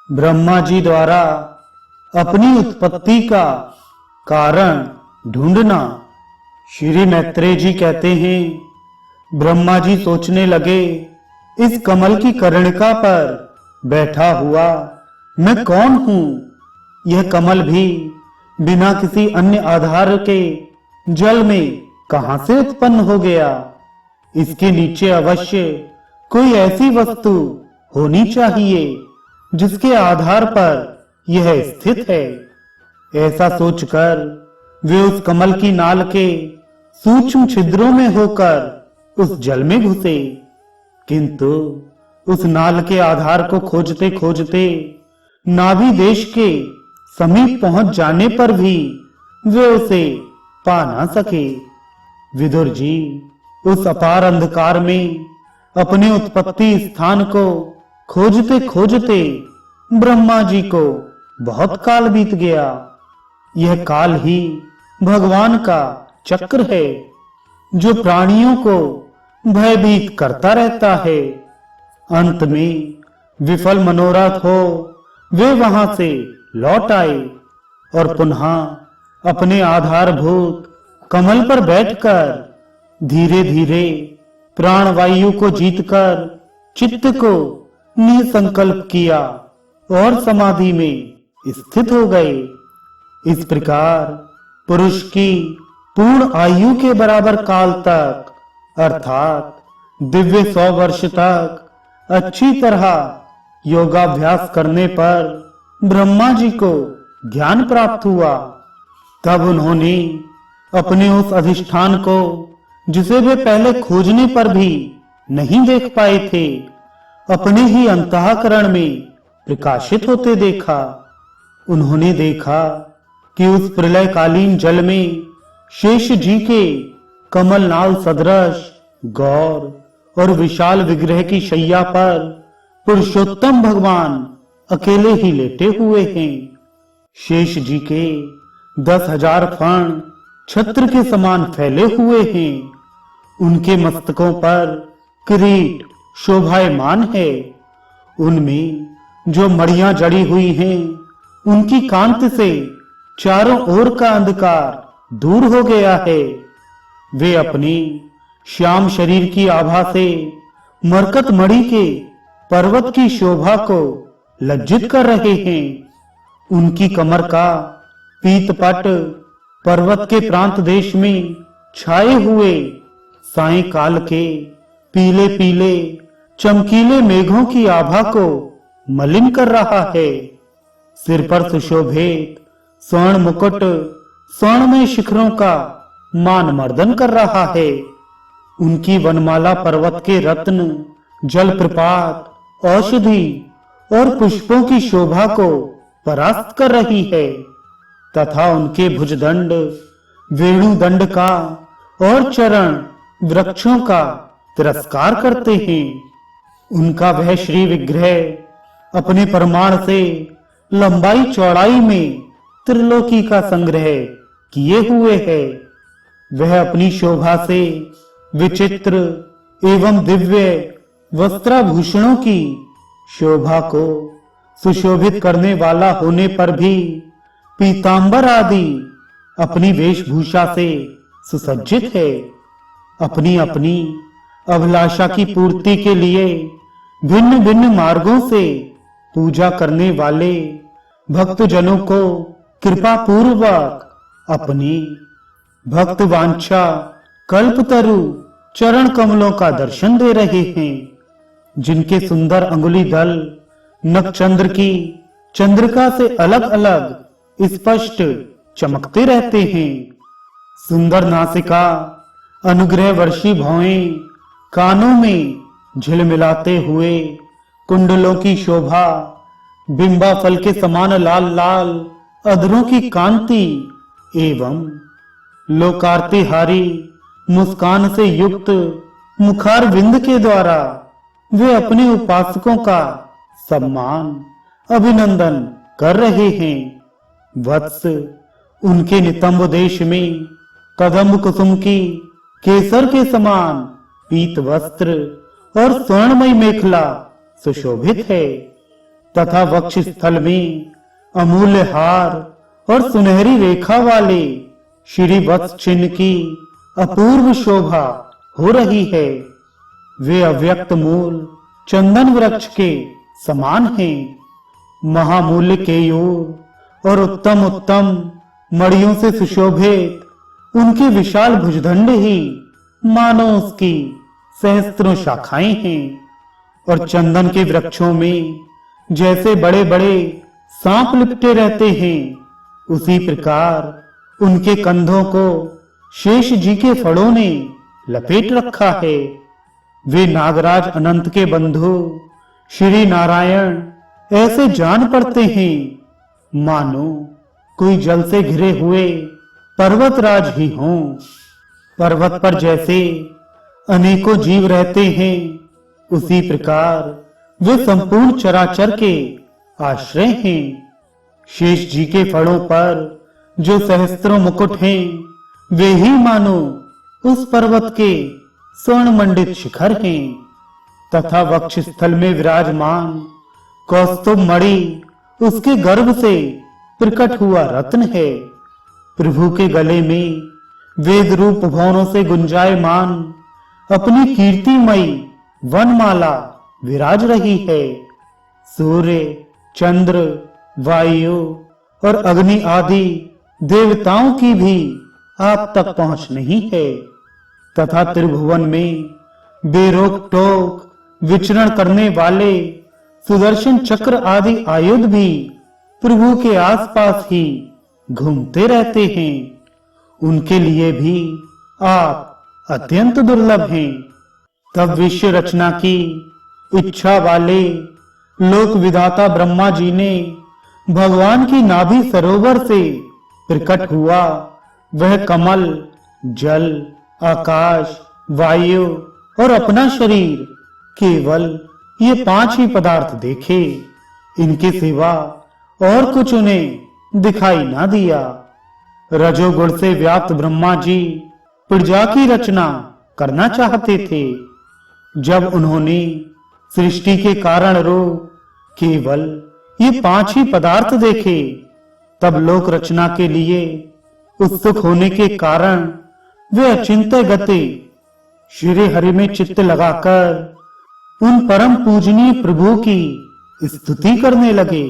ब्रह्मा जी द्वारा अपनी उत्पत्ति का कारण ढूंढना। श्री मैत्रेय जी कहते हैं, ब्रह्मा जी सोचने लगे, इस कमल की कर्णिका पर बैठा हुआ मैं कौन हूं? यह कमल भी बिना किसी अन्य आधार के जल में कहां से उत्पन्न हो गया? इसके नीचे अवश्य कोई ऐसी वस्तु होनी चाहिए जिसके आधार पर यह स्थित है। ऐसा सोचकर वे उस कमल की नाल के सूक्ष्म छिद्रों में होकर उस जल में घुसे, किंतु उस नाल के आधार को खोजते खोजते नाभि देश के समीप पहुंच जाने पर भी वे उसे पा ना सके। विदुर जी उस अपार अंधकार में अपने उत्पत्ति स्थान को खोजते खोजते ब्रह्मा जी को बहुत काल बीत गया। यह काल ही भगवान का चक्र है जो प्राणियों को भयभीत करता रहता है। अंत में विफल मनोरथ हो वे वहां से लौट आए और पुनः अपने आधारभूत कमल पर बैठकर धीरे धीरे प्राणवायु को जीतकर चित्त को निसंकल्प किया और समाधि में स्थित हो गए। इस प्रकार पुरुष की पूर्ण आयु के बराबर काल तक अर्थात दिव्य 100 वर्ष तक अच्छी तरह योगाभ्यास करने पर ब्रह्मा जी को ज्ञान प्राप्त हुआ। तब उन्होंने अपने उस अधिष्ठान को, जिसे वे पहले खोजने पर भी नहीं देख पाए थे, अपने ही अंतःकरण में प्रकाशित होते देखा। उन्होंने देखा कि उस प्रलयकालीन जल में शेष जी के कमलनाल सदृश गौर और विशाल विग्रह की शैया पर पुरुषोत्तम भगवान अकेले ही लेटे हुए हैं। शेष जी के 10,000 फण छत्र के समान फैले हुए हैं। उनके मस्तकों पर किरीट शोभायमान है। उनमें जो मड़ियां जड़ी हुई हैं, उनकी कांति से चारों ओर का अंधकार दूर हो गया है। वे अपनी श्याम शरीर की आभा से मरकत मणि के पर्वत की शोभा को लज्जित कर रहे हैं। उनकी कमर का पीतपट पर्वत के प्रांत देश में छाए हुए सायंकाल के पीले पीले चमकीले मेघों की आभा को मलिन कर रहा है। सिर पर सुशोभित स्वर्ण मुकुट स्वर्णमय शिखरों का मान मर्दन कर रहा है। उनकी वनमाला पर्वत के रत्न, जलप्रपात, औषधि और पुष्पों की शोभा को परास्त कर रही है तथा उनके भुजदंड वेणुदंड का और चरण वृक्षों का तिरस्कार करते हैं। उनका वह श्री विग्रह अपने परमाण से लंबाई चौड़ाई में त्रिलोकी का संग्रह किए हुए है। वह अपनी शोभा से विचित्र एवं दिव्य वस्त्राभूषणों की शोभा को सुशोभित करने वाला होने पर भी पीतांबर आदि अपनी वेशभूषा से सुसज्जित है। अपनी अपनी अभिलाषा की पूर्ति के लिए भिन्न भिन्न मार्गों से पूजा करने वाले भक्तजनों को कृपा पूर्वक अपनी भक्त वांछा कल्पतरु चरण कमलों का दर्शन दे रहे हैं, जिनके सुंदर अंगुली दल नक्षचंद्र की चंद्रिका से अलग अलग स्पष्ट चमकते रहते हैं। सुंदर नासिका, अनुग्रह वर्षी भौएं, कानों में झिलमिलाते हुए कुंडलों की शोभा, बिंबा फल के समान लाल लाल अधरों की कांति एवं लोकार्तिहारी मुस्कान से युक्त मुखार विंद के द्वारा वे अपने उपासकों का सम्मान अभिनंदन कर रहे हैं। वत्स, उनके नितंब देश में कदम्ब कुसुम की केसर के समान पीत वस्त्र और स्वर्णमय मेखला सुशोभित है तथा वक्ष स्थल में अमूल्य हार और सुनहरी रेखा वाले श्री वत्स चिन्ह की अपूर्व शोभा हो रही है। वे अव्यक्त मूल चंदन वृक्ष के समान हैं। महामूल्य केयूर और उत्तम उत्तम मणियों से सुशोभित उनके विशाल भुजदंड ही मानो उसकी सहस्त्रों शाखाएं हैं। और चंदन के वृक्षों में जैसे बड़े बड़े सांप लिपटे रहते हैं, उसी प्रकार उनके कंधों को शेष जी के फड़ों ने लपेट रखा है। वे नागराज अनंत के बंधु श्री नारायण ऐसे जान पड़ते हैं मानो कोई जल से घिरे हुए पर्वतराज ही हों। पर्वत पर जैसे अनेकों जीव रहते हैं, उसी प्रकार वे संपूर्ण चराचर के आश्रय हैं। शेष जी के फड़ों पर जो सहस्त्रों मुकुट हैं, वे ही मानो उस पर्वत के स्वर्ण मंडित शिखर हैं। तथा वक्ष स्थल में विराजमान कौस्तुभ मणि उसके गर्भ से प्रकट हुआ रत्न है। प्रभु के गले में वेद रूप भवनों से गुंजायमान अपनी कीर्तिमयी वनमाला विराज रही है। सूर्य, चंद्र, वायु और अग्नि आदि देवताओं की भी आप तक पहुंच नहीं है। तथा त्रिभुवन में बेरोक टोक विचरण करने वाले सुदर्शन चक्र आदि आयुध भी प्रभु के आसपास ही घूमते रहते हैं। उनके लिए भी आप अत्यंत दुर्लभ हैं। तब विश्व रचना की इच्छा वाले लोक विधाता ब्रह्मा जी ने भगवान की नाभि सरोवर से प्रकट हुआ वह कमल, जल, आकाश, वायु और अपना शरीर, केवल ये 5 ही पदार्थ देखे। इनके सिवा और कुछ उन्हें दिखाई ना दिया। रजोगुण से व्याप्त ब्रह्मा जी प्रजा की रचना करना चाहते थे। जब उन्होंने सृष्टि के कारण रूप केवल ये 5 ही पदार्थ देखे, तब लोक रचना के लिए उत्सुक होने के कारण वे अचिंत्य गति श्री हरि में चित्त लगाकर उन परम पूजनीय प्रभु की स्तुति करने लगे।